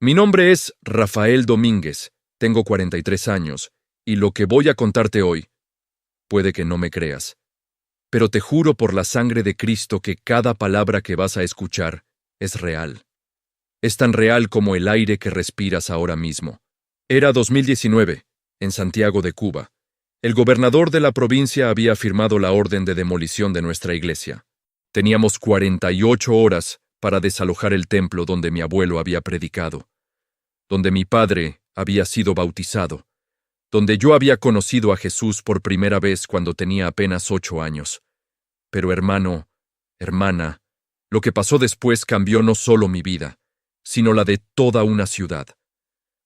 Mi nombre es Rafael Domínguez, tengo 43 años, y lo que voy a contarte hoy, puede que no me creas, pero te juro por la sangre de Cristo que cada palabra que vas a escuchar es real. Es tan real como el aire que respiras ahora mismo. Era 2019, en Santiago de Cuba. El gobernador de la provincia había firmado la orden de demolición de nuestra iglesia. Teníamos 48 horas para desalojar el templo donde mi abuelo había predicado, donde mi padre había sido bautizado, donde yo había conocido a Jesús por primera vez cuando tenía apenas 8 años. Pero hermana, lo que pasó después cambió no solo mi vida, sino la de toda una ciudad.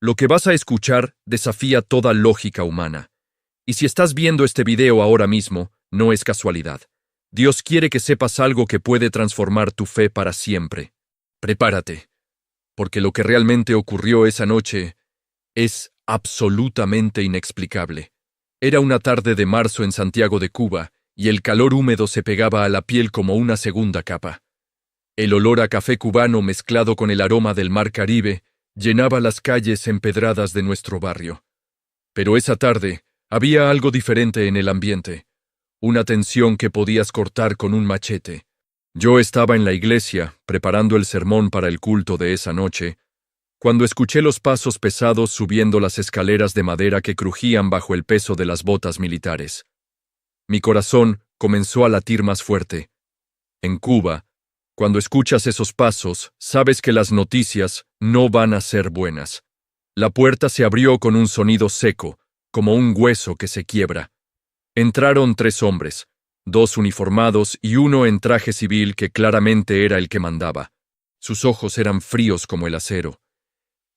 Lo que vas a escuchar desafía toda lógica humana. Y si estás viendo este video ahora mismo, no es casualidad. Dios quiere que sepas algo que puede transformar tu fe para siempre. Prepárate, porque lo que realmente ocurrió esa noche es absolutamente inexplicable. Era una tarde de marzo en Santiago de Cuba, y el calor húmedo se pegaba a la piel como una segunda capa. El olor a café cubano mezclado con el aroma del mar Caribe llenaba las calles empedradas de nuestro barrio. Pero esa tarde había algo diferente en el ambiente, una tensión que podías cortar con un machete. Yo estaba en la iglesia, preparando el sermón para el culto de esa noche, cuando escuché los pasos pesados subiendo las escaleras de madera que crujían bajo el peso de las botas militares. Mi corazón comenzó a latir más fuerte. En Cuba, cuando escuchas esos pasos, sabes que las noticias no van a ser buenas. La puerta se abrió con un sonido seco, como un hueso que se quiebra. Entraron 3 hombres, 2 uniformados y uno en traje civil que claramente era el que mandaba. Sus ojos eran fríos como el acero,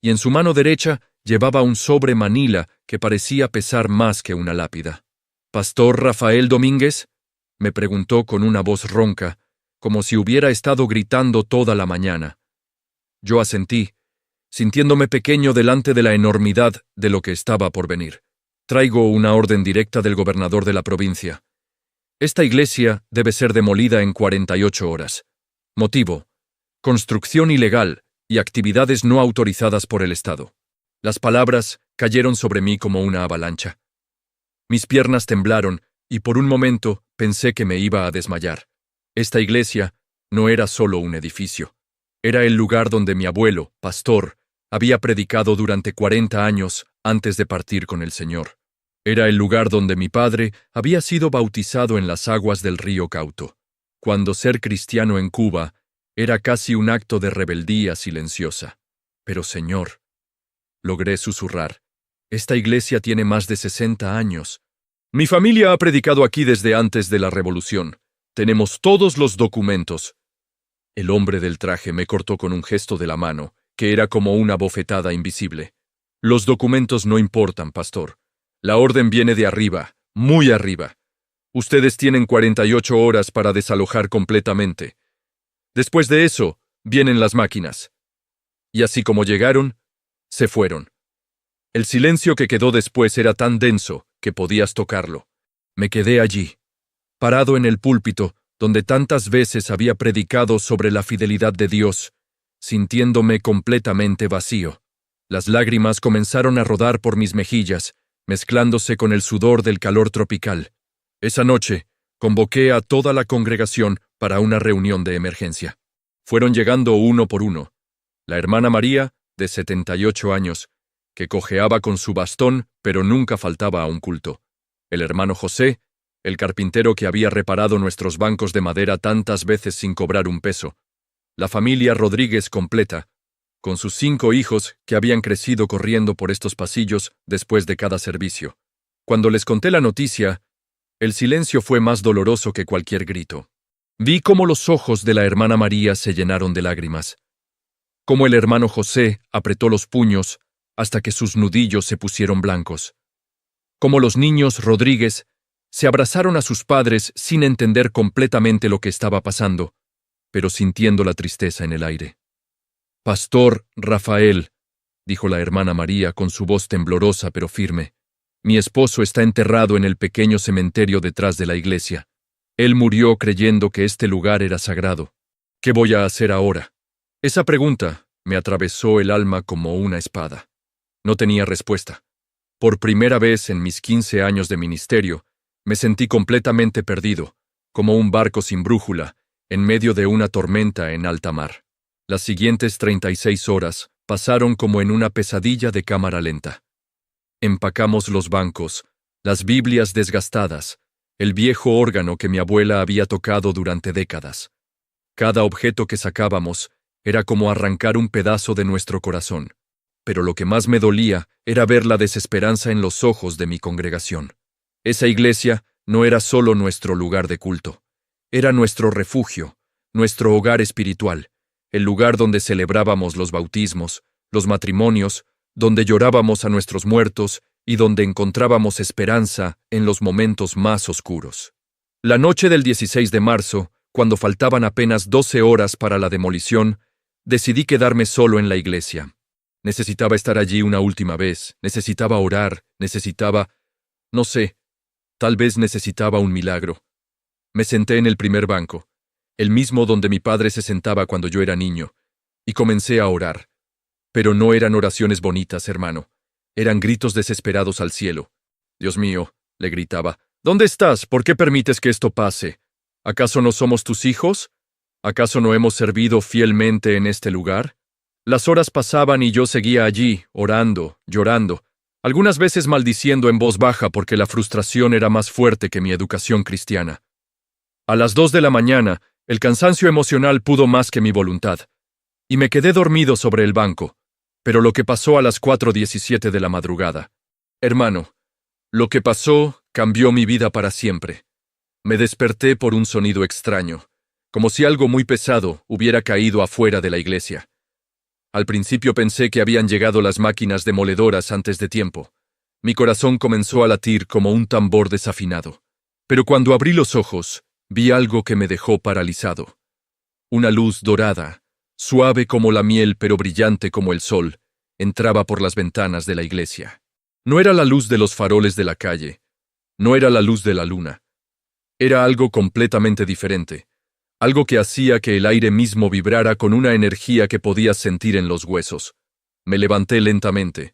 y en su mano derecha llevaba un sobre manila que parecía pesar más que una lápida. «¿Pastor Rafael Domínguez?», me preguntó con una voz ronca, como si hubiera estado gritando toda la mañana. Yo asentí, sintiéndome pequeño delante de la enormidad de lo que estaba por venir. «Traigo una orden directa del gobernador de la provincia. Esta iglesia debe ser demolida en 48 horas. Motivo: construcción ilegal y actividades no autorizadas por el Estado». Las palabras cayeron sobre mí como una avalancha. Mis piernas temblaron y por un momento pensé que me iba a desmayar. Esta iglesia no era solo un edificio. Era el lugar donde mi abuelo, pastor, había predicado durante 40 años antes de partir con el Señor. Era el lugar donde mi padre había sido bautizado en las aguas del río Cauto, cuando ser cristiano en Cuba era casi un acto de rebeldía silenciosa. Pero Señor, logré susurrar, esta iglesia tiene más de 60 años. Mi familia ha predicado aquí desde antes de la Revolución. Tenemos todos los documentos. El hombre del traje me cortó con un gesto de la mano, que era como una bofetada invisible. Los documentos no importan, pastor. La orden viene de arriba, muy arriba. Ustedes tienen 48 horas para desalojar completamente. Después de eso, vienen las máquinas. Y así como llegaron, se fueron. El silencio que quedó después era tan denso que podías tocarlo. Me quedé allí, parado en el púlpito, donde tantas veces había predicado sobre la fidelidad de Dios, sintiéndome completamente vacío. Las lágrimas comenzaron a rodar por mis mejillas, mezclándose con el sudor del calor tropical. Esa noche, convoqué a toda la congregación para una reunión de emergencia. Fueron llegando uno por uno. La hermana María, de 78 años, que cojeaba con su bastón, pero nunca faltaba a un culto. El hermano José, el carpintero que había reparado nuestros bancos de madera tantas veces sin cobrar un peso. La familia Rodríguez completa, con sus 5 hijos que habían crecido corriendo por estos pasillos después de cada servicio. Cuando les conté la noticia, el silencio fue más doloroso que cualquier grito. Vi cómo los ojos de la hermana María se llenaron de lágrimas, cómo el hermano José apretó los puños hasta que sus nudillos se pusieron blancos, cómo los niños Rodríguez se abrazaron a sus padres sin entender completamente lo que estaba pasando, pero sintiendo la tristeza en el aire. «Pastor Rafael», dijo la hermana María con su voz temblorosa pero firme, «mi esposo está enterrado en el pequeño cementerio detrás de la iglesia. Él murió creyendo que este lugar era sagrado. ¿Qué voy a hacer ahora?» Esa pregunta me atravesó el alma como una espada. No tenía respuesta. Por primera vez en mis 15 años de ministerio, me sentí completamente perdido, como un barco sin brújula, en medio de una tormenta en alta mar. Las siguientes 36 horas pasaron como en una pesadilla de cámara lenta. Empacamos los bancos, las Biblias desgastadas, el viejo órgano que mi abuela había tocado durante décadas. Cada objeto que sacábamos era como arrancar un pedazo de nuestro corazón. Pero lo que más me dolía era ver la desesperanza en los ojos de mi congregación. Esa iglesia no era solo nuestro lugar de culto. Era nuestro refugio, nuestro hogar espiritual, el lugar donde celebrábamos los bautismos, los matrimonios, donde llorábamos a nuestros muertos y donde encontrábamos esperanza en los momentos más oscuros. La noche del 16 de marzo, cuando faltaban apenas 12 horas para la demolición, decidí quedarme solo en la iglesia. Necesitaba estar allí una última vez, necesitaba orar, no sé, tal vez necesitaba un milagro. Me senté en el primer banco, el mismo donde mi padre se sentaba cuando yo era niño, y comencé a orar. Pero no eran oraciones bonitas, hermano. Eran gritos desesperados al cielo. Dios mío, le gritaba, ¿dónde estás? ¿Por qué permites que esto pase? ¿Acaso no somos tus hijos? ¿Acaso no hemos servido fielmente en este lugar? Las horas pasaban y yo seguía allí, orando, llorando, algunas veces maldiciendo en voz baja porque la frustración era más fuerte que mi educación cristiana. A las 2 de la mañana, el cansancio emocional pudo más que mi voluntad, y me quedé dormido sobre el banco. Pero lo que pasó a las 4:17 de la madrugada, hermano, lo que pasó cambió mi vida para siempre. Me desperté por un sonido extraño, como si algo muy pesado hubiera caído afuera de la iglesia. Al principio pensé que habían llegado las máquinas demoledoras antes de tiempo. Mi corazón comenzó a latir como un tambor desafinado. Pero cuando abrí los ojos, vi algo que me dejó paralizado. Una luz dorada, suave como la miel pero brillante como el sol, entraba por las ventanas de la iglesia. No era la luz de los faroles de la calle, no era la luz de la luna. Era algo completamente diferente, algo que hacía que el aire mismo vibrara con una energía que podías sentir en los huesos. Me levanté lentamente,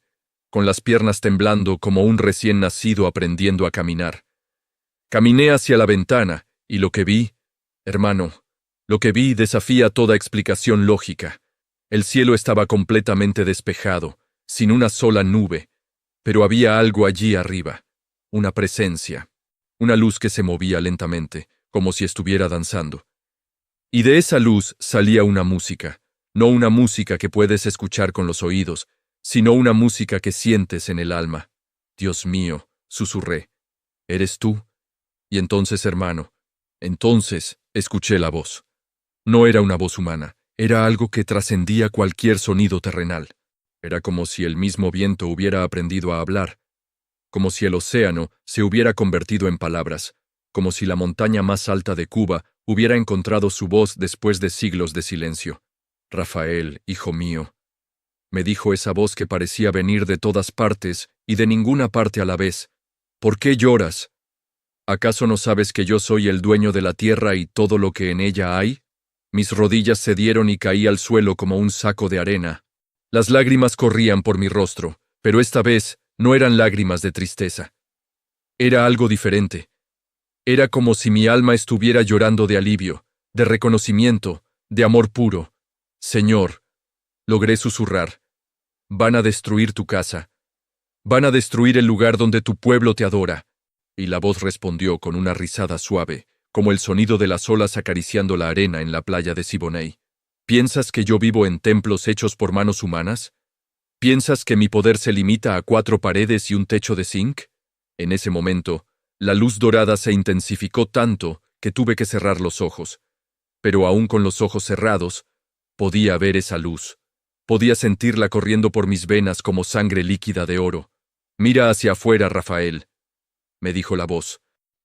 con las piernas temblando como un recién nacido aprendiendo a caminar. Caminé hacia la ventana, y lo que vi, hermano, lo que vi desafía toda explicación lógica. El cielo estaba completamente despejado, sin una sola nube, pero había algo allí arriba, una presencia, una luz que se movía lentamente, como si estuviera danzando. Y de esa luz salía una música, no una música que puedes escuchar con los oídos, sino una música que sientes en el alma. Dios mío, susurré, ¿eres tú? Y entonces, hermano, escuché la voz. No era una voz humana, era algo que trascendía cualquier sonido terrenal. Era como si el mismo viento hubiera aprendido a hablar, como si el océano se hubiera convertido en palabras, como si la montaña más alta de Cuba hubiera encontrado su voz después de siglos de silencio. Rafael, hijo mío, me dijo esa voz que parecía venir de todas partes y de ninguna parte a la vez. ¿Por qué lloras? ¿Acaso no sabes que yo soy el dueño de la tierra y todo lo que en ella hay? Mis rodillas cedieron y caí al suelo como un saco de arena. Las lágrimas corrían por mi rostro, pero esta vez no eran lágrimas de tristeza. Era algo diferente. Era como si mi alma estuviera llorando de alivio, de reconocimiento, de amor puro. Señor, logré susurrar, van a destruir tu casa. Van a destruir el lugar donde tu pueblo te adora. Y la voz respondió con una risada suave, como el sonido de las olas acariciando la arena en la playa de Siboney. ¿Piensas que yo vivo en templos hechos por manos humanas? ¿Piensas que mi poder se limita a 4 paredes y un techo de zinc? En ese momento, la luz dorada se intensificó tanto que tuve que cerrar los ojos. Pero aún con los ojos cerrados, podía ver esa luz. Podía sentirla corriendo por mis venas como sangre líquida de oro. Mira hacia afuera, Rafael, me dijo la voz.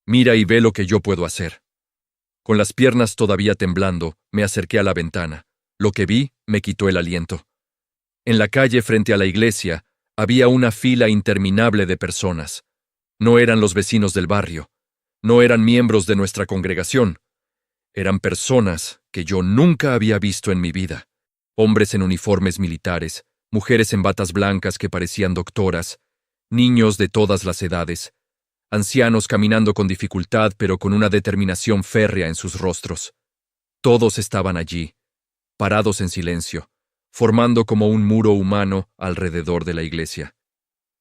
Mira y ve lo que yo puedo hacer. Con las piernas todavía temblando, me acerqué a la ventana. Lo que vi me quitó el aliento. En la calle frente a la iglesia había una fila interminable de personas. No eran los vecinos del barrio, no eran miembros de nuestra congregación. Eran personas que yo nunca había visto en mi vida. hombres en uniformes militares, mujeres en batas blancas que parecían doctoras, niños de todas las edades, ancianos caminando con dificultad pero con una determinación férrea en sus rostros. Todos estaban allí, parados en silencio, formando como un muro humano alrededor de la iglesia.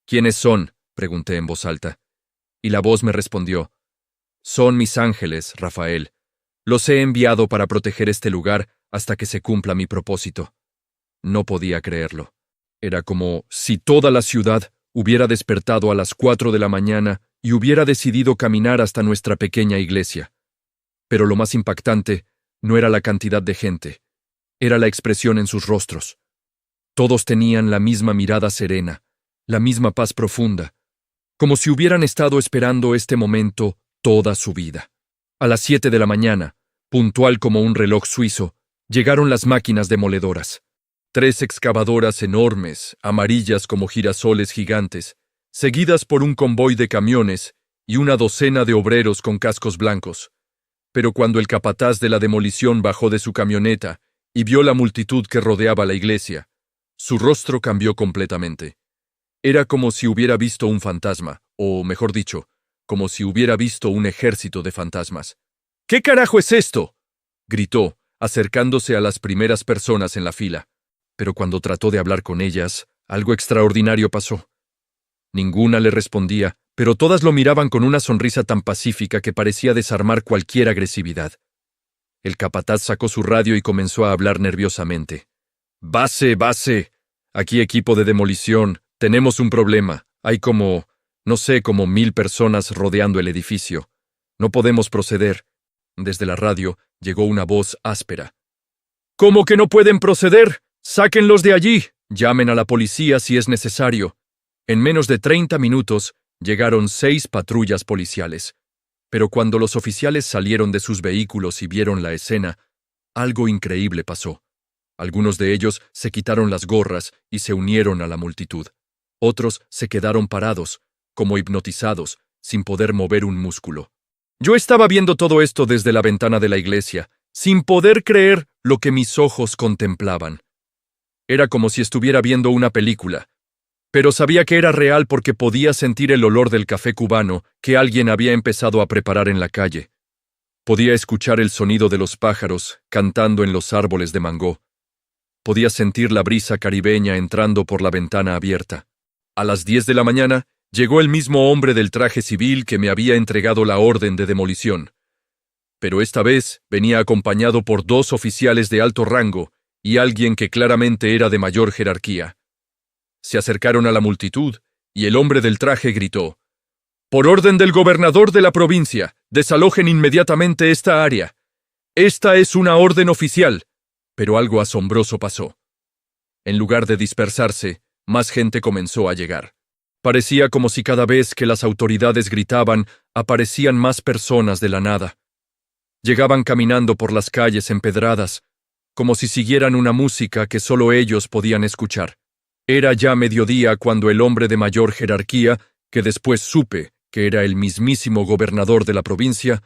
¿Quiénes son?, pregunté en voz alta, y la voz me respondió: «Son mis ángeles, Rafael. Los he enviado para proteger este lugar hasta que se cumpla mi propósito». No podía creerlo. Era como si toda la ciudad hubiera despertado a las 4 de la mañana y hubiera decidido caminar hasta nuestra pequeña iglesia. Pero lo más impactante no era la cantidad de gente, era la expresión en sus rostros. Todos tenían la misma mirada serena, la misma paz profunda, como si hubieran estado esperando este momento toda su vida. A las 7 de la mañana, puntual como un reloj suizo, llegaron las máquinas demoledoras. 3 excavadoras enormes, amarillas como girasoles gigantes, seguidas por un convoy de camiones y una docena de obreros con cascos blancos. Pero cuando el capataz de la demolición bajó de su camioneta y vio la multitud que rodeaba la iglesia, su rostro cambió completamente. Era como si hubiera visto un fantasma, o mejor dicho, como si hubiera visto un ejército de fantasmas. «¿Qué carajo es esto?», gritó, acercándose a las primeras personas en la fila. Pero cuando trató de hablar con ellas, algo extraordinario pasó. Ninguna le respondía, pero todas lo miraban con una sonrisa tan pacífica que parecía desarmar cualquier agresividad. El capataz sacó su radio y comenzó a hablar nerviosamente. «Base, base. Aquí equipo de demolición. Tenemos un problema. Hay como 1000 personas rodeando el edificio. No podemos proceder». Desde la radio llegó una voz áspera. «¿Cómo que no pueden proceder? ¡Sáquenlos de allí! Llamen a la policía si es necesario». En menos de 30 minutos llegaron 6 patrullas policiales. Pero cuando los oficiales salieron de sus vehículos y vieron la escena, algo increíble pasó. Algunos de ellos se quitaron las gorras y se unieron a la multitud. Otros se quedaron parados, como hipnotizados, sin poder mover un músculo. Yo estaba viendo todo esto desde la ventana de la iglesia, sin poder creer lo que mis ojos contemplaban. Era como si estuviera viendo una película, pero sabía que era real porque podía sentir el olor del café cubano que alguien había empezado a preparar en la calle. Podía escuchar el sonido de los pájaros cantando en los árboles de mango. Podía sentir la brisa caribeña entrando por la ventana abierta. A las 10 de la mañana, llegó el mismo hombre del traje civil que me había entregado la orden de demolición. Pero esta vez venía acompañado por 2 oficiales de alto rango y alguien que claramente era de mayor jerarquía. Se acercaron a la multitud y el hombre del traje gritó: «Por orden del gobernador de la provincia, desalojen inmediatamente esta área. Esta es una orden oficial». Pero algo asombroso pasó. En lugar de dispersarse, más gente comenzó a llegar. Parecía como si cada vez que las autoridades gritaban, aparecían más personas de la nada. Llegaban caminando por las calles empedradas, como si siguieran una música que solo ellos podían escuchar. Era ya mediodía cuando el hombre de mayor jerarquía, que después supe que era el mismísimo gobernador de la provincia,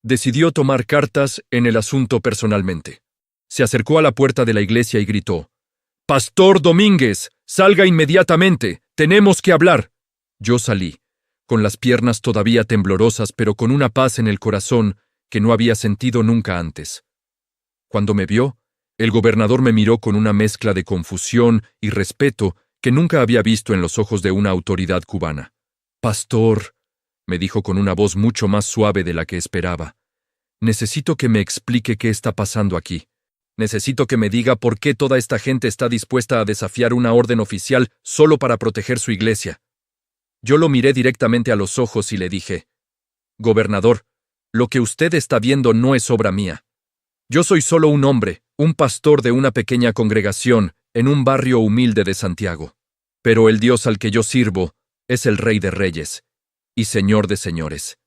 decidió tomar cartas en el asunto personalmente. Se acercó a la puerta de la iglesia y gritó: «Pastor Domínguez, salga inmediatamente, tenemos que hablar». Yo salí, con las piernas todavía temblorosas, pero con una paz en el corazón que no había sentido nunca antes. Cuando me vio, el gobernador me miró con una mezcla de confusión y respeto que nunca había visto en los ojos de una autoridad cubana. «Pastor», me dijo con una voz mucho más suave de la que esperaba, «necesito que me explique qué está pasando aquí. Necesito que me diga por qué toda esta gente está dispuesta a desafiar una orden oficial solo para proteger su iglesia». Yo lo miré directamente a los ojos y le dije: «Gobernador, lo que usted está viendo no es obra mía. Yo soy solo un hombre, un pastor de una pequeña congregación en un barrio humilde de Santiago. Pero el Dios al que yo sirvo es el Rey de Reyes y Señor de Señores.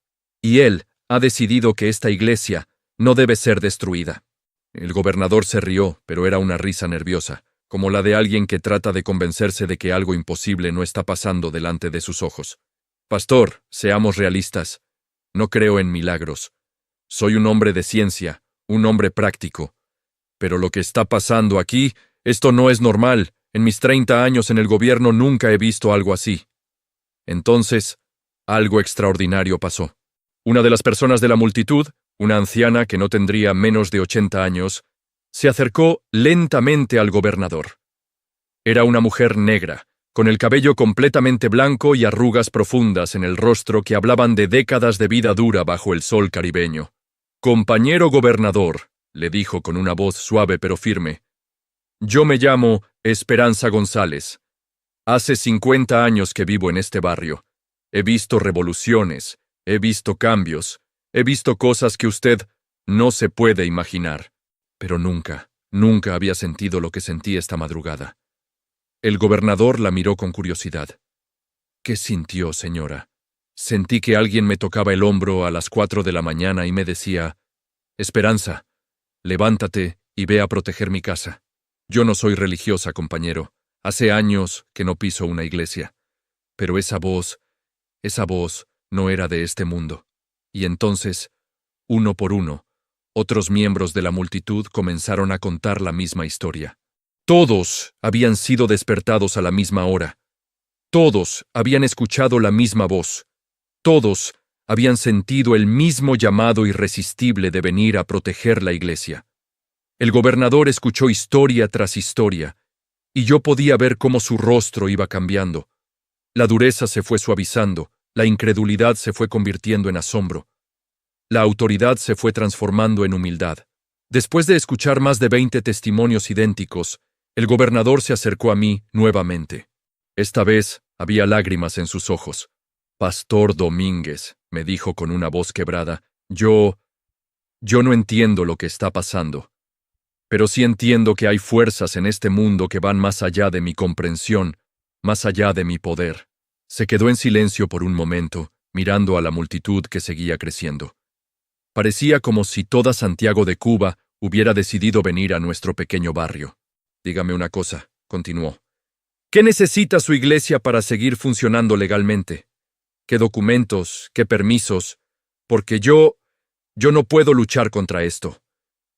Y Él ha decidido que esta iglesia no debe ser destruida». El gobernador se rió, pero era una risa nerviosa, como la de alguien que trata de convencerse de que algo imposible no está pasando delante de sus ojos. «Pastor, seamos realistas. No creo en milagros. Soy un hombre de ciencia, un hombre práctico. Pero lo que está pasando aquí Esto no es normal. En mis 30 años en el gobierno nunca he visto algo así. Entonces, algo extraordinario pasó. Una de las personas de la multitud, una anciana que no tendría menos de 80 años, se acercó lentamente al gobernador. Era una mujer negra, con el cabello completamente blanco y arrugas profundas en el rostro que hablaban de décadas de vida dura bajo el sol caribeño. «Compañero gobernador», le dijo con una voz suave pero firme, «yo me llamo Esperanza González. Hace 50 años que vivo en este barrio. He visto revoluciones, he visto cambios, he visto cosas que usted no se puede imaginar. Pero nunca había sentido lo que sentí esta madrugada». El gobernador la miró con curiosidad. «¿Qué sintió, señora?» «Sentí que alguien me tocaba el hombro a las 4 de la mañana y me decía, Esperanza, levántate y ve a proteger mi casa. Yo no soy religiosa, compañero. Hace años que no piso una iglesia. Pero esa voz no era de este mundo». Y entonces, uno por uno, otros miembros de la multitud comenzaron a contar la misma historia. Todos habían sido despertados a la misma hora. Todos habían escuchado la misma voz. Todos habían sentido el mismo llamado irresistible de venir a proteger la iglesia. El gobernador escuchó historia tras historia, y yo podía ver cómo su rostro iba cambiando. La dureza se fue suavizando, la incredulidad se fue convirtiendo en asombro. La autoridad se fue transformando en humildad. Después de escuchar más de 20 testimonios idénticos, el gobernador se acercó a mí nuevamente. Esta vez había lágrimas en sus ojos. «Pastor Domínguez», me dijo con una voz quebrada, yo no entiendo lo que está pasando. Pero sí entiendo que hay fuerzas en este mundo que van más allá de mi comprensión, más allá de mi poder». Se quedó en silencio por un momento, mirando a la multitud que seguía creciendo. Parecía como si toda Santiago de Cuba hubiera decidido venir a nuestro pequeño barrio. «Dígame una cosa», continuó. «¿Qué necesita su iglesia para seguir funcionando legalmente? ¿Qué documentos? ¿Qué permisos? Porque yo no puedo luchar contra esto.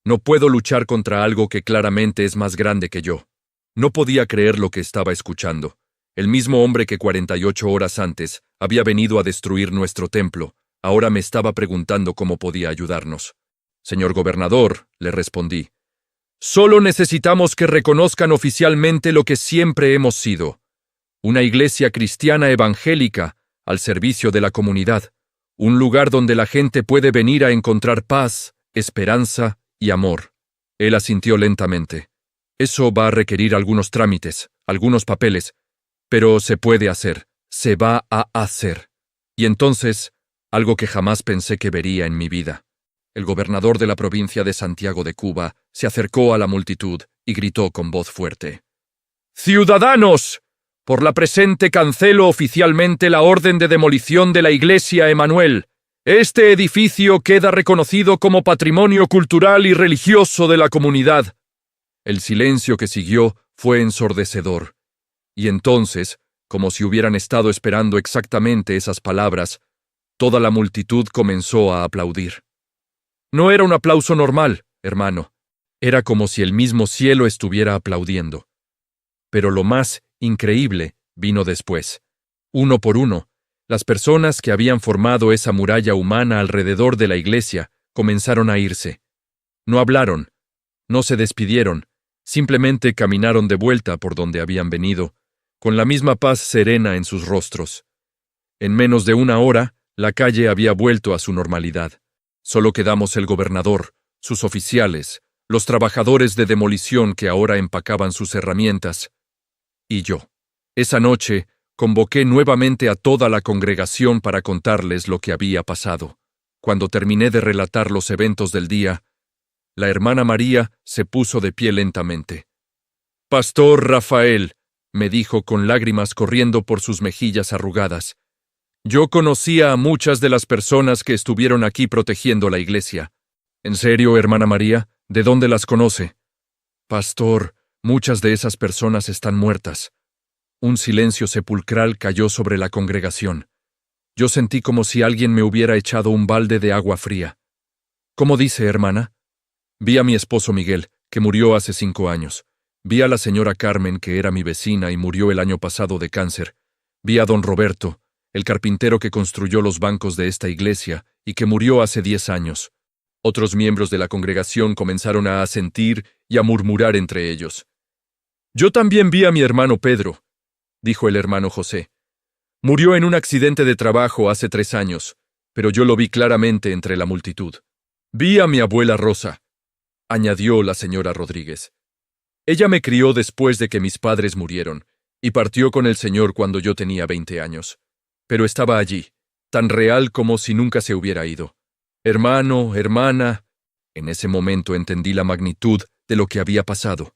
No puedo luchar contra algo que claramente es más grande que yo». No podía creer lo que estaba escuchando. El mismo hombre que 48 horas antes había venido a destruir nuestro templo, ahora me estaba preguntando cómo podía ayudarnos. «Señor gobernador», le respondí, «solo necesitamos que reconozcan oficialmente lo que siempre hemos sido. Una iglesia cristiana evangélica al servicio de la comunidad. Un lugar donde la gente puede venir a encontrar paz, esperanza y amor». Él asintió lentamente. «Eso va a requerir algunos trámites, algunos papeles, pero se puede hacer, se va a hacer». Y entonces, algo que jamás pensé que vería en mi vida. El gobernador de la provincia de Santiago de Cuba se acercó a la multitud y gritó con voz fuerte: «¡Ciudadanos! Por la presente cancelo oficialmente la orden de demolición de la iglesia Emanuel. Este edificio queda reconocido como patrimonio cultural y religioso de la comunidad». El silencio que siguió fue ensordecedor. Y entonces, como si hubieran estado esperando exactamente esas palabras, toda la multitud comenzó a aplaudir. No era un aplauso normal, hermano. Era como si el mismo cielo estuviera aplaudiendo. Pero lo más increíble vino después. Uno por uno, las personas que habían formado esa muralla humana alrededor de la iglesia comenzaron a irse. No hablaron, no se despidieron, simplemente caminaron de vuelta por donde habían venido, con la misma paz serena en sus rostros. En menos de una hora, la calle había vuelto a su normalidad. Solo quedamos el gobernador, sus oficiales, los trabajadores de demolición que ahora empacaban sus herramientas, y yo. Esa noche, convoqué nuevamente a toda la congregación para contarles lo que había pasado. Cuando terminé de relatar los eventos del día, la hermana María se puso de pie lentamente. «Pastor Rafael», me dijo con lágrimas corriendo por sus mejillas arrugadas, «yo conocía a muchas de las personas que estuvieron aquí protegiendo la iglesia». «¿En serio, hermana María? ¿De dónde las conoce?» «Pastor, muchas de esas personas están muertas». Un silencio sepulcral cayó sobre la congregación. Yo sentí como si alguien me hubiera echado un balde de agua fría. «¿Cómo dice, hermana?» «Vi a mi esposo Miguel, que murió hace 5 años. Vi a la señora Carmen, que era mi vecina y murió el año pasado de cáncer. Vi a don Roberto, el carpintero que construyó los bancos de esta iglesia y que murió hace 10 años. Otros miembros de la congregación comenzaron a asentir y a murmurar entre ellos. Yo también vi a mi hermano Pedro, dijo el hermano José. Murió en un accidente de trabajo hace 3 años, pero yo lo vi claramente entre la multitud. Vi a mi abuela Rosa, añadió la señora Rodríguez. Ella me crió después de que mis padres murieron, y partió con el Señor cuando yo tenía 20 años. Pero estaba allí, tan real como si nunca se hubiera ido. Hermano, hermana, en ese momento entendí la magnitud de lo que había pasado.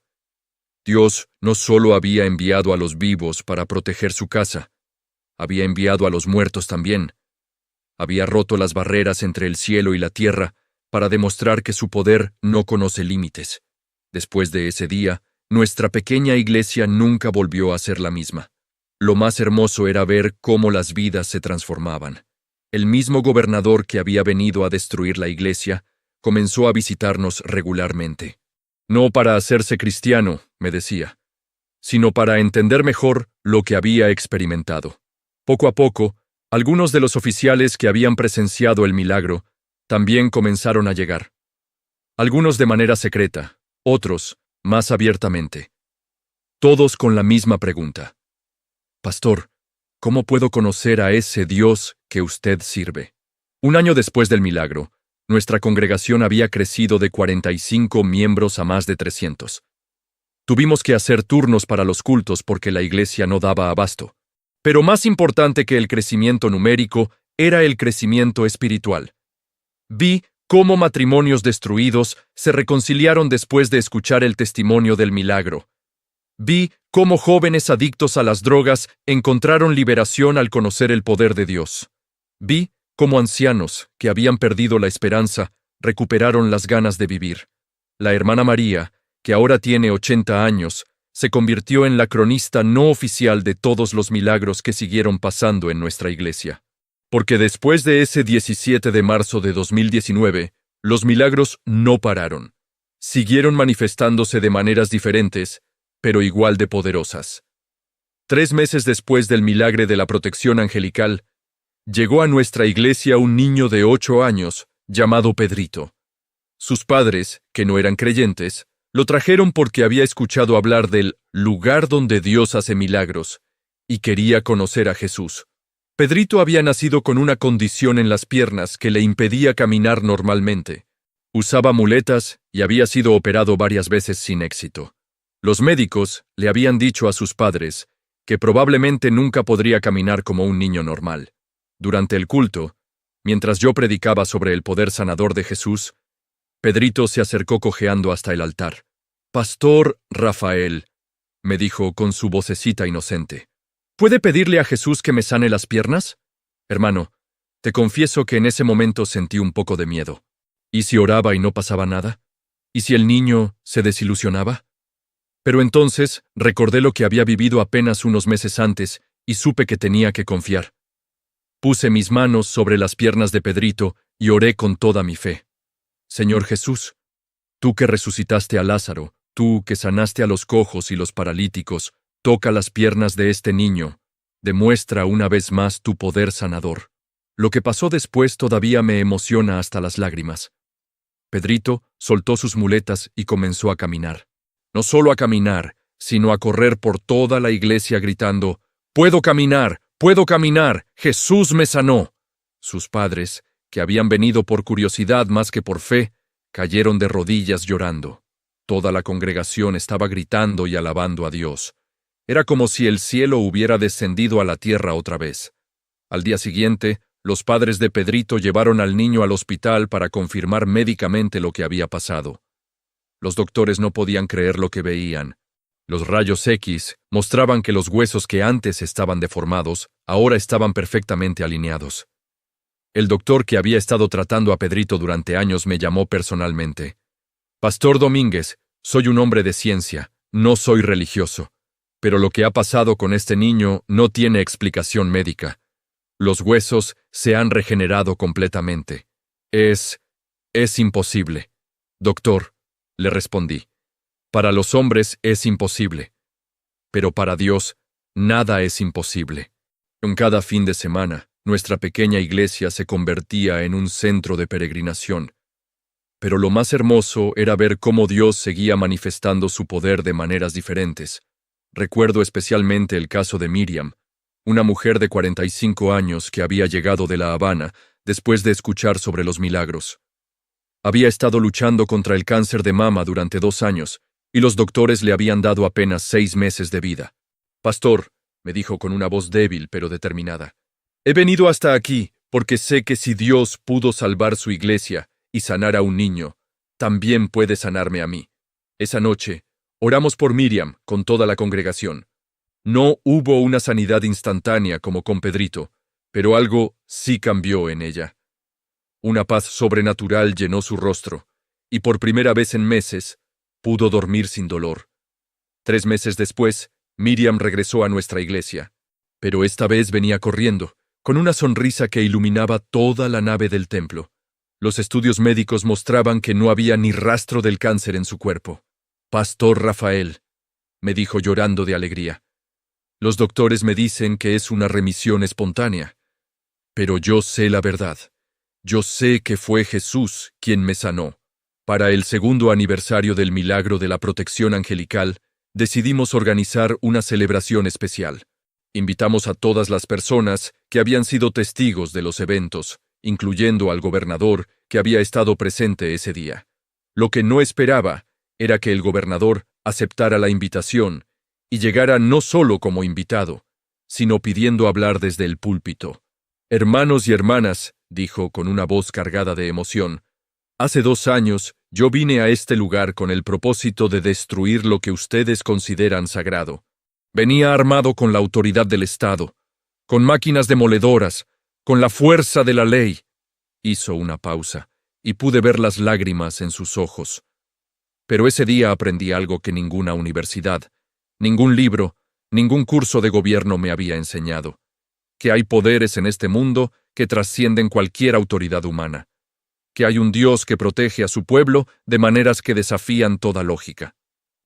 Dios no solo había enviado a los vivos para proteger su casa, había enviado a los muertos también. Había roto las barreras entre el cielo y la tierra para demostrar que su poder no conoce límites. Después de ese día, nuestra pequeña iglesia nunca volvió a ser la misma. Lo más hermoso era ver cómo las vidas se transformaban. El mismo gobernador que había venido a destruir la iglesia comenzó a visitarnos regularmente. No para hacerse cristiano, me decía, sino para entender mejor lo que había experimentado. Poco a poco, algunos de los oficiales que habían presenciado el milagro también comenzaron a llegar. Algunos de manera secreta, otros más abiertamente. Todos con la misma pregunta. Pastor, ¿cómo puedo conocer a ese Dios que usted sirve? Un año después del milagro, nuestra congregación había crecido de 45 miembros a más de 300. Tuvimos que hacer turnos para los cultos porque la iglesia no daba abasto. Pero más importante que el crecimiento numérico era el crecimiento espiritual. Vi cómo matrimonios destruidos se reconciliaron después de escuchar el testimonio del milagro. Vi cómo jóvenes adictos a las drogas encontraron liberación al conocer el poder de Dios. Vi cómo ancianos que habían perdido la esperanza recuperaron las ganas de vivir. La hermana María, que ahora tiene 80 años, se convirtió en la cronista no oficial de todos los milagros que siguieron pasando en nuestra iglesia. Porque después de ese 17 de marzo de 2019, los milagros no pararon. Siguieron manifestándose de maneras diferentes, pero igual de poderosas. 3 meses después del milagro de la protección angelical, llegó a nuestra iglesia un niño de 8 años, llamado Pedrito. Sus padres, que no eran creyentes, lo trajeron porque había escuchado hablar del lugar donde Dios hace milagros, y quería conocer a Jesús. Pedrito había nacido con una condición en las piernas que le impedía caminar normalmente. Usaba muletas y había sido operado varias veces sin éxito. Los médicos le habían dicho a sus padres que probablemente nunca podría caminar como un niño normal. Durante el culto, mientras yo predicaba sobre el poder sanador de Jesús, Pedrito se acercó cojeando hasta el altar. «Pastor Rafael», me dijo con su vocecita inocente, ¿puede pedirle a Jesús que me sane las piernas? Hermano, te confieso que en ese momento sentí un poco de miedo. ¿Y si oraba y no pasaba nada? ¿Y si el niño se desilusionaba? Pero entonces recordé lo que había vivido apenas unos meses antes y supe que tenía que confiar. Puse mis manos sobre las piernas de Pedrito y oré con toda mi fe. Señor Jesús, tú que resucitaste a Lázaro, tú que sanaste a los cojos y los paralíticos, toca las piernas de este niño, demuestra una vez más tu poder sanador. Lo que pasó después todavía me emociona hasta las lágrimas. Pedrito soltó sus muletas y comenzó a caminar. No solo a caminar, sino a correr por toda la iglesia gritando, «¡Puedo caminar! ¡Puedo caminar! ¡Jesús me sanó!». Sus padres, que habían venido por curiosidad más que por fe, cayeron de rodillas llorando. Toda la congregación estaba gritando y alabando a Dios. Era como si el cielo hubiera descendido a la tierra otra vez. Al día siguiente, los padres de Pedrito llevaron al niño al hospital para confirmar médicamente lo que había pasado. Los doctores no podían creer lo que veían. Los rayos X mostraban que los huesos que antes estaban deformados, ahora estaban perfectamente alineados. El doctor que había estado tratando a Pedrito durante años me llamó personalmente. «Pastor Domínguez, soy un hombre de ciencia, no soy religioso. Pero lo que ha pasado con este niño no tiene explicación médica. Los huesos se han regenerado completamente. Es imposible. Doctor», le respondí. Para los hombres es imposible, pero para Dios nada es imposible. En cada fin de semana, nuestra pequeña iglesia se convertía en un centro de peregrinación. Pero lo más hermoso era ver cómo Dios seguía manifestando su poder de maneras diferentes. Recuerdo especialmente el caso de Miriam, una mujer de 45 años que había llegado de La Habana después de escuchar sobre los milagros. Había estado luchando contra el cáncer de mama durante 2 años, y los doctores le habían dado apenas 6 meses de vida. «Pastor», me dijo con una voz débil pero determinada, «he venido hasta aquí porque sé que si Dios pudo salvar su iglesia y sanar a un niño, también puede sanarme a mí». Esa noche, oramos por Miriam con toda la congregación. No hubo una sanidad instantánea como con Pedrito, pero algo sí cambió en ella. Una paz sobrenatural llenó su rostro, y por primera vez en meses, pudo dormir sin dolor. 3 meses después, Miriam regresó a nuestra iglesia, pero esta vez venía corriendo, con una sonrisa que iluminaba toda la nave del templo. Los estudios médicos mostraban que no había ni rastro del cáncer en su cuerpo. «Pastor Rafael», me dijo llorando de alegría, «los doctores me dicen que es una remisión espontánea, pero yo sé la verdad. Yo sé que fue Jesús quien me sanó». Para el 2º aniversario del milagro de la protección angelical, decidimos organizar una celebración especial. Invitamos a todas las personas que habían sido testigos de los eventos, incluyendo al gobernador que había estado presente ese día. Lo que no esperaba era que el gobernador aceptara la invitación y llegara no solo como invitado, sino pidiendo hablar desde el púlpito. «Hermanos y hermanas», dijo con una voz cargada de emoción, «hace 2 años yo vine a este lugar con el propósito de destruir lo que ustedes consideran sagrado. Venía armado con la autoridad del Estado, con máquinas demoledoras, con la fuerza de la ley». Hizo una pausa, y pude ver las lágrimas en sus ojos. Pero ese día aprendí algo que ninguna universidad, ningún libro, ningún curso de gobierno me había enseñado: que hay poderes en este mundo que trascienden cualquier autoridad humana, que hay un Dios que protege a su pueblo de maneras que desafían toda lógica.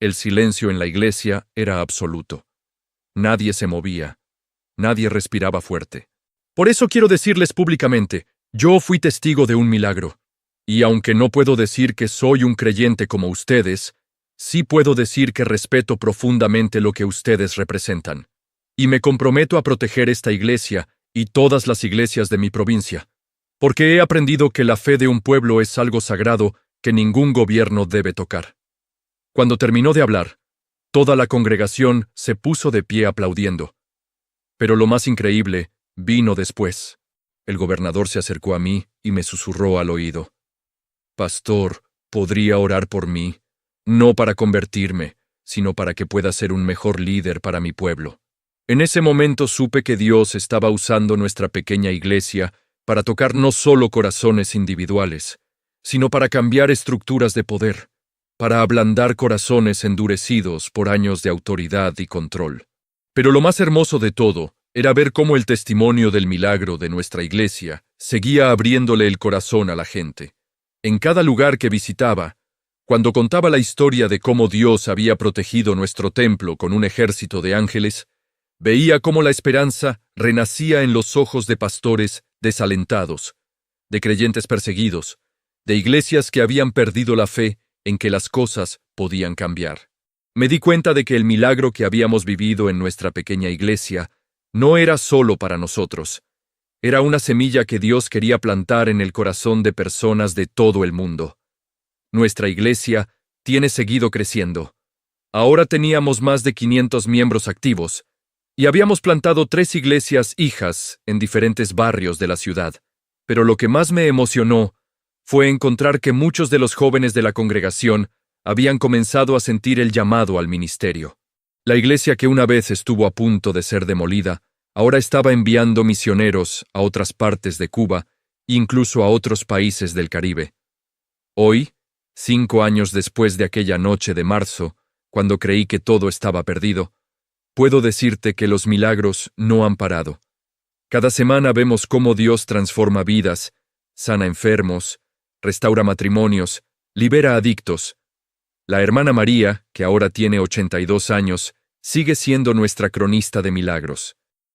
El silencio en la iglesia era absoluto. Nadie se movía, nadie respiraba fuerte. Por eso quiero decirles públicamente, yo fui testigo de un milagro. Y aunque no puedo decir que soy un creyente como ustedes, sí puedo decir que respeto profundamente lo que ustedes representan. Y me comprometo a proteger esta iglesia y todas las iglesias de mi provincia, porque he aprendido que la fe de un pueblo es algo sagrado que ningún gobierno debe tocar. Cuando terminó de hablar, toda la congregación se puso de pie aplaudiendo. Pero lo más increíble vino después. El gobernador se acercó a mí y me susurró al oído: «Pastor, ¿podría orar por mí? No para convertirme, sino para que pueda ser un mejor líder para mi pueblo». En ese momento supe que Dios estaba usando nuestra pequeña iglesia para tocar no solo corazones individuales, sino para cambiar estructuras de poder, para ablandar corazones endurecidos por años de autoridad y control. Pero lo más hermoso de todo era ver cómo el testimonio del milagro de nuestra iglesia seguía abriéndole el corazón a la gente. En cada lugar que visitaba, cuando contaba la historia de cómo Dios había protegido nuestro templo con un ejército de ángeles, veía cómo la esperanza renacía en los ojos de pastores desalentados, de creyentes perseguidos, de iglesias que habían perdido la fe en que las cosas podían cambiar. Me di cuenta de que el milagro que habíamos vivido en nuestra pequeña iglesia no era solo para nosotros. Era una semilla que Dios quería plantar en el corazón de personas de todo el mundo. Nuestra iglesia tiene seguido creciendo. Ahora teníamos más de 500 miembros activos, y habíamos plantado 3 iglesias hijas en diferentes barrios de la ciudad. Pero lo que más me emocionó fue encontrar que muchos de los jóvenes de la congregación habían comenzado a sentir el llamado al ministerio. La iglesia que una vez estuvo a punto de ser demolida, ahora estaba enviando misioneros a otras partes de Cuba, incluso a otros países del Caribe. Hoy, 5 años después de aquella noche de marzo, cuando creí que todo estaba perdido, puedo decirte que los milagros no han parado. Cada semana vemos cómo Dios transforma vidas, sana enfermos, restaura matrimonios, libera adictos. La hermana María, que ahora tiene 82 años, sigue siendo nuestra cronista de milagros.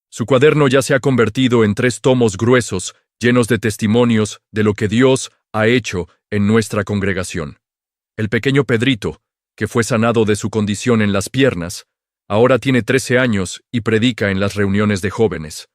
Su cuaderno ya se ha convertido en 3 tomos gruesos, llenos de testimonios de lo que Dios ha hecho en nuestra congregación. El pequeño Pedrito, que fue sanado de su condición en las piernas, ahora tiene 13 años y predica en las reuniones de jóvenes.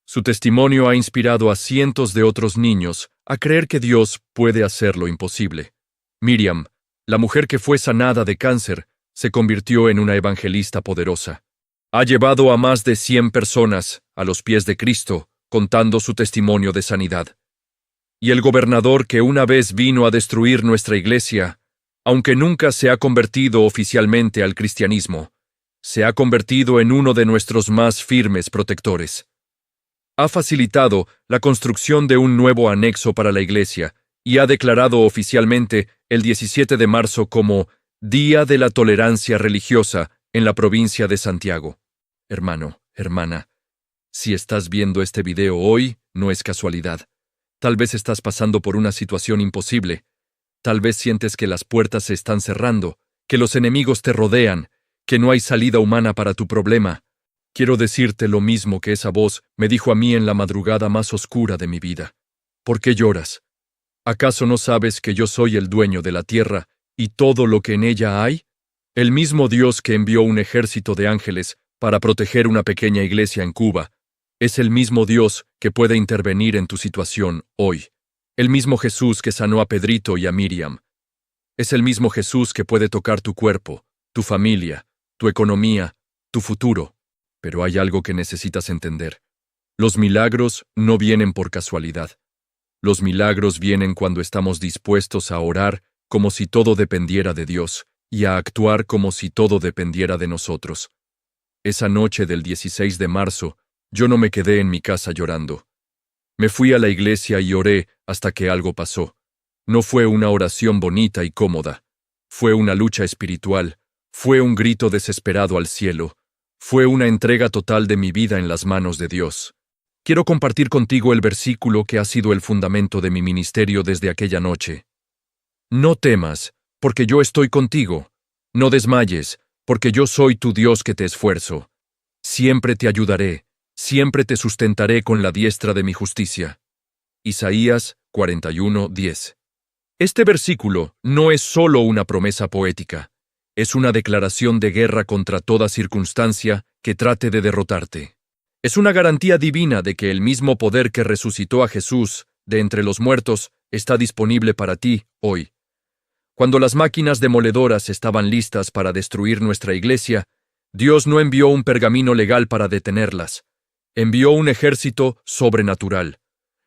Su testimonio ha inspirado a cientos de otros niños a creer que Dios puede hacer lo imposible. Miriam, la mujer que fue sanada de cáncer, se convirtió en una evangelista poderosa. Ha llevado a más de 100 personas a los pies de Cristo, contando su testimonio de sanidad. Y el gobernador que una vez vino a destruir nuestra iglesia, aunque nunca se ha convertido oficialmente al cristianismo, se ha convertido en uno de nuestros más firmes protectores. Ha facilitado la construcción de un nuevo anexo para la iglesia y ha declarado oficialmente el 17 de marzo como Día de la Tolerancia Religiosa en la provincia de Santiago. Hermano, hermana, si estás viendo este video hoy, no es casualidad. Tal vez estás pasando por una situación imposible. Tal vez sientes que las puertas se están cerrando, que los enemigos te rodean, que no hay salida humana para tu problema. Quiero decirte lo mismo que esa voz me dijo a mí en la madrugada más oscura de mi vida. ¿Por qué lloras? ¿Acaso no sabes que yo soy el dueño de la tierra y todo lo que en ella hay? El mismo Dios que envió un ejército de ángeles para proteger una pequeña iglesia en Cuba, es el mismo Dios que puede intervenir en tu situación hoy. El mismo Jesús que sanó a Pedrito y a Miriam. Es el mismo Jesús que puede tocar tu cuerpo, tu familia, tu economía, tu futuro. Pero hay algo que necesitas entender. Los milagros no vienen por casualidad. Los milagros vienen cuando estamos dispuestos a orar como si todo dependiera de Dios y a actuar como si todo dependiera de nosotros. Esa noche del 16 de marzo, yo no me quedé en mi casa llorando. Me fui a la iglesia y oré hasta que algo pasó. No fue una oración bonita y cómoda. Fue una lucha espiritual. Fue un grito desesperado al cielo. Fue una entrega total de mi vida en las manos de Dios. Quiero compartir contigo el versículo que ha sido el fundamento de mi ministerio desde aquella noche. No temas, porque yo estoy contigo. No desmayes, porque yo soy tu Dios que te esfuerzo. Siempre te ayudaré, siempre te sustentaré con la diestra de mi justicia. Isaías 41:10. Este versículo no es solo una promesa poética. Es una declaración de guerra contra toda circunstancia que trate de derrotarte. Es una garantía divina de que el mismo poder que resucitó a Jesús de entre los muertos está disponible para ti hoy. Cuando las máquinas demoledoras estaban listas para destruir nuestra iglesia, Dios no envió un pergamino legal para detenerlas. Envió un ejército sobrenatural.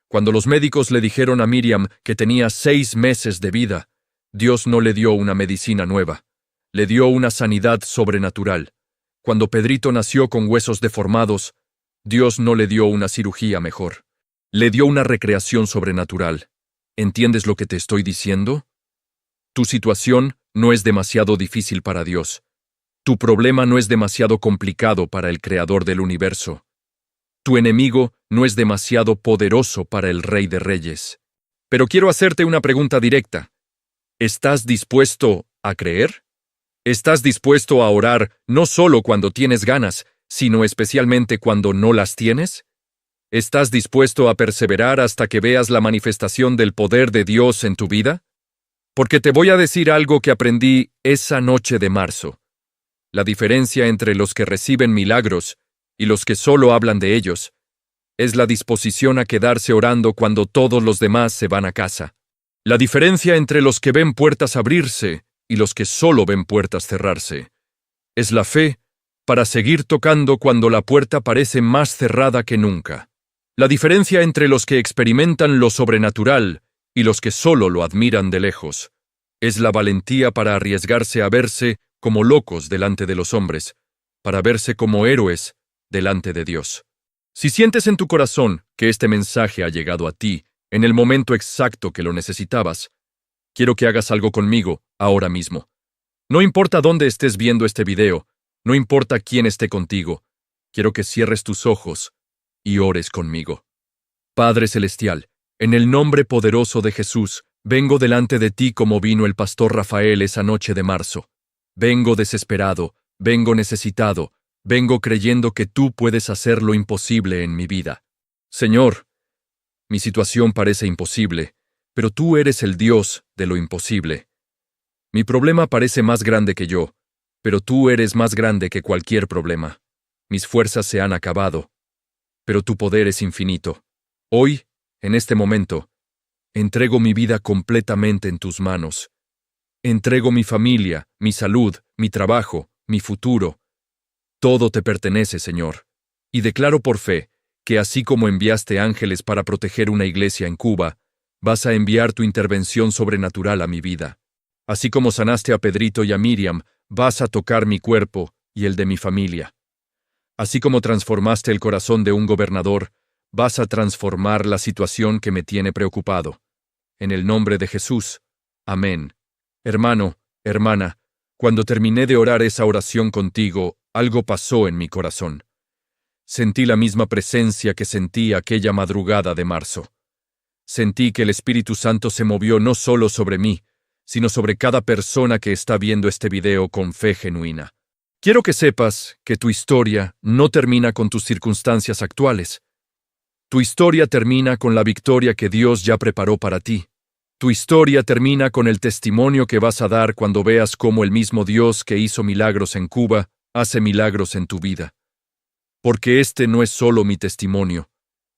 Cuando los médicos le dijeron a Miriam que tenía 6 meses de vida, Dios no le dio una medicina nueva. Le dio una sanidad sobrenatural. Cuando Pedrito nació con huesos deformados, Dios no le dio una cirugía mejor. Le dio una recreación sobrenatural. ¿Entiendes lo que te estoy diciendo? Tu situación no es demasiado difícil para Dios. Tu problema no es demasiado complicado para el Creador del universo. Tu enemigo no es demasiado poderoso para el Rey de Reyes. Pero quiero hacerte una pregunta directa. ¿Estás dispuesto a creer? ¿Estás dispuesto a orar no solo cuando tienes ganas, sino especialmente cuando no las tienes? ¿Estás dispuesto a perseverar hasta que veas la manifestación del poder de Dios en tu vida? Porque te voy a decir algo que aprendí esa noche de marzo. La diferencia entre los que reciben milagros y los que solo hablan de ellos es la disposición a quedarse orando cuando todos los demás se van a casa. La diferencia entre los que ven puertas abrirse y los que solo ven puertas cerrarse es la fe para seguir tocando cuando la puerta parece más cerrada que nunca. La diferencia entre los que experimentan lo sobrenatural y los que solo lo admiran de lejos es la valentía para arriesgarse a verse como locos delante de los hombres, para verse como héroes delante de Dios. Si sientes en tu corazón que este mensaje ha llegado a ti en el momento exacto que lo necesitabas, quiero que hagas algo conmigo ahora mismo. No importa dónde estés viendo este video, no importa quién esté contigo, quiero que cierres tus ojos y ores conmigo. Padre Celestial, en el nombre poderoso de Jesús, Vengo delante de ti como vino el pastor Rafael esa noche de marzo. Vengo desesperado, vengo necesitado, vengo creyendo que tú puedes hacer lo imposible en mi vida. Señor, mi situación parece imposible, pero tú eres el Dios de lo imposible. Mi problema parece más grande que yo, pero tú eres más grande que cualquier problema. Mis fuerzas se han acabado, pero tu poder es infinito. Hoy, en este momento, entrego mi vida completamente en tus manos. Entrego mi familia, mi salud, mi trabajo, mi futuro. Todo te pertenece, Señor. Y declaro por fe que así como enviaste ángeles para proteger una iglesia en Cuba, vas a enviar tu intervención sobrenatural a mi vida. Así como sanaste a Pedrito y a Miriam, vas a tocar mi cuerpo y el de mi familia. Así como transformaste el corazón de un gobernador, vas a transformar la situación que me tiene preocupado. En el nombre de Jesús. Amén. Hermano, hermana, cuando terminé de orar esa oración contigo, algo pasó en mi corazón. Sentí la misma presencia que sentí aquella madrugada de marzo. Sentí que el Espíritu Santo se movió no solo sobre mí, sino sobre cada persona que está viendo este video con fe genuina. Quiero que sepas que tu historia no termina con tus circunstancias actuales. Tu historia termina con la victoria que Dios ya preparó para ti. Tu historia termina con el testimonio que vas a dar cuando veas cómo el mismo Dios que hizo milagros en Cuba hace milagros en tu vida. Porque este no es solo mi testimonio.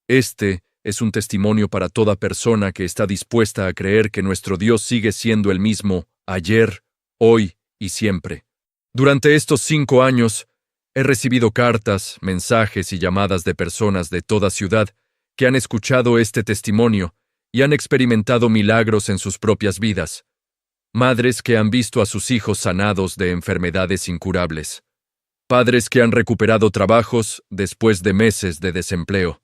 Este es un testimonio para toda persona que está dispuesta a creer que nuestro Dios sigue siendo el mismo ayer, hoy y siempre. Durante estos 5 años, he recibido cartas, mensajes y llamadas de personas de toda ciudad que han escuchado este testimonio y han experimentado milagros en sus propias vidas. Madres que han visto a sus hijos sanados de enfermedades incurables. Padres que han recuperado trabajos después de meses de desempleo.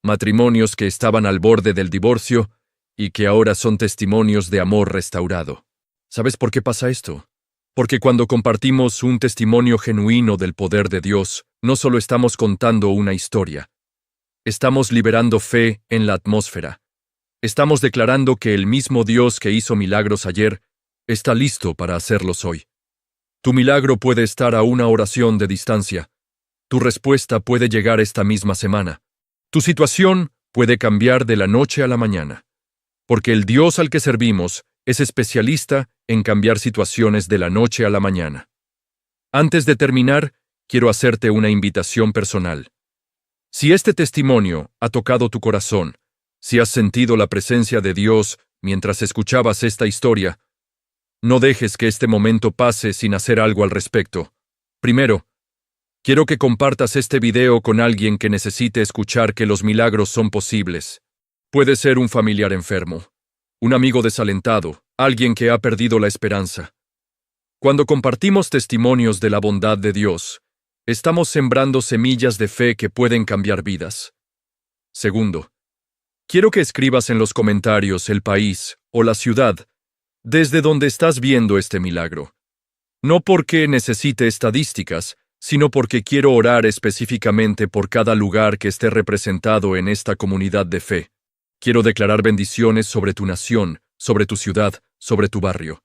Matrimonios que estaban al borde del divorcio y que ahora son testimonios de amor restaurado. ¿Sabes por qué pasa esto? Porque cuando compartimos un testimonio genuino del poder de Dios, no solo estamos contando una historia. Estamos liberando fe en la atmósfera. Estamos declarando que el mismo Dios que hizo milagros ayer está listo para hacerlos hoy. Tu milagro puede estar a una oración de distancia. Tu respuesta puede llegar esta misma semana. Tu situación puede cambiar de la noche a la mañana. Porque el Dios al que servimos es especialista en cambiar situaciones de la noche a la mañana. Antes de terminar, quiero hacerte una invitación personal. Si este testimonio ha tocado tu corazón, si has sentido la presencia de Dios mientras escuchabas esta historia, no dejes que este momento pase sin hacer algo al respecto. Primero, quiero que compartas este video con alguien que necesite escuchar que los milagros son posibles. Puede ser un familiar enfermo, un amigo desalentado, alguien que ha perdido la esperanza. Cuando compartimos testimonios de la bondad de Dios, estamos sembrando semillas de fe que pueden cambiar vidas. Segundo, quiero que escribas en los comentarios el país o la ciudad desde donde estás viendo este milagro. No porque necesite estadísticas, sino porque quiero orar específicamente por cada lugar que esté representado en esta comunidad de fe. Quiero declarar bendiciones sobre tu nación, sobre tu ciudad, sobre tu barrio.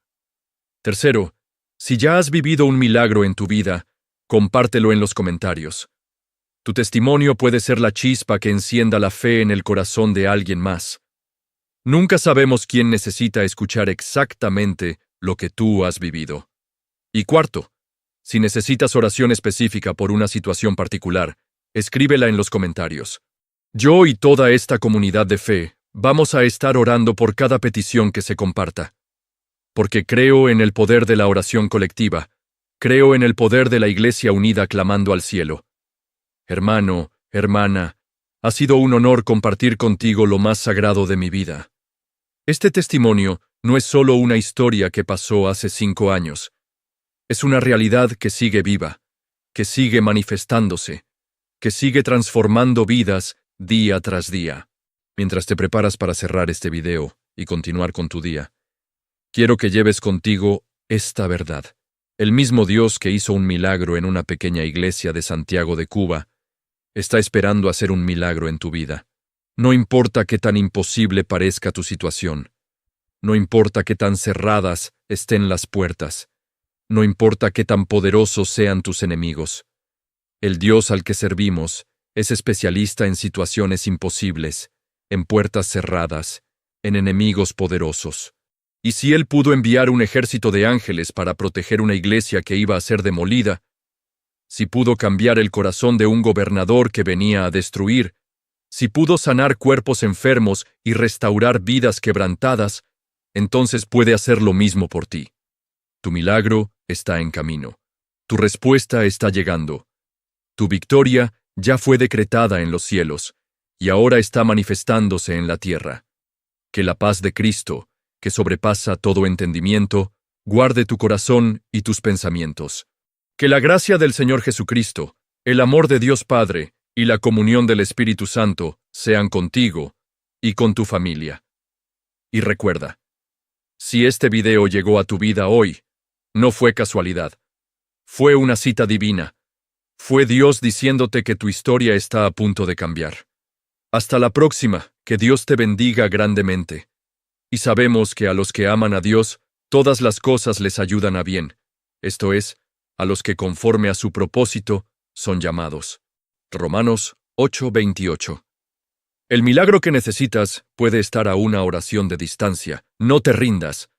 Tercero, si ya has vivido un milagro en tu vida, compártelo en los comentarios. Tu testimonio puede ser la chispa que encienda la fe en el corazón de alguien más. Nunca sabemos quién necesita escuchar exactamente lo que tú has vivido. Y cuarto, si necesitas oración específica por una situación particular, escríbela en los comentarios. Yo y toda esta comunidad de fe vamos a estar orando por cada petición que se comparta. Porque creo en el poder de la oración colectiva, creo en el poder de la Iglesia unida clamando al cielo. Hermano, hermana, ha sido un honor compartir contigo lo más sagrado de mi vida. Este testimonio no es solo una historia que pasó hace 5 años. Es una realidad que sigue viva, que sigue manifestándose, que sigue transformando vidas día tras día. Mientras te preparas para cerrar este video y continuar con tu día, quiero que lleves contigo esta verdad. El mismo Dios que hizo un milagro en una pequeña iglesia de Santiago de Cuba, está esperando hacer un milagro en tu vida. No importa qué tan imposible parezca tu situación. No importa qué tan cerradas estén las puertas. No importa qué tan poderosos sean tus enemigos. El Dios al que servimos es especialista en situaciones imposibles, en puertas cerradas, en enemigos poderosos. Y si Él pudo enviar un ejército de ángeles para proteger una iglesia que iba a ser demolida, si pudo cambiar el corazón de un gobernador que venía a destruir, si pudo sanar cuerpos enfermos y restaurar vidas quebrantadas, entonces puede hacer lo mismo por ti. Tu milagro está en camino. Tu respuesta está llegando. Tu victoria ya fue decretada en los cielos, y ahora está manifestándose en la tierra. Que la paz de Cristo, que sobrepasa todo entendimiento, guarde tu corazón y tus pensamientos. Que la gracia del Señor Jesucristo, el amor de Dios Padre y la comunión del Espíritu Santo sean contigo y con tu familia. Y recuerda, si este video llegó a tu vida hoy, no fue casualidad. Fue una cita divina. Fue Dios diciéndote que tu historia está a punto de cambiar. Hasta la próxima, que Dios te bendiga grandemente. Y sabemos que a los que aman a Dios, todas las cosas les ayudan a bien. Esto es, a los que conforme a su propósito son llamados. Romanos 8:28. El milagro que necesitas puede estar a una oración de distancia. No te rindas.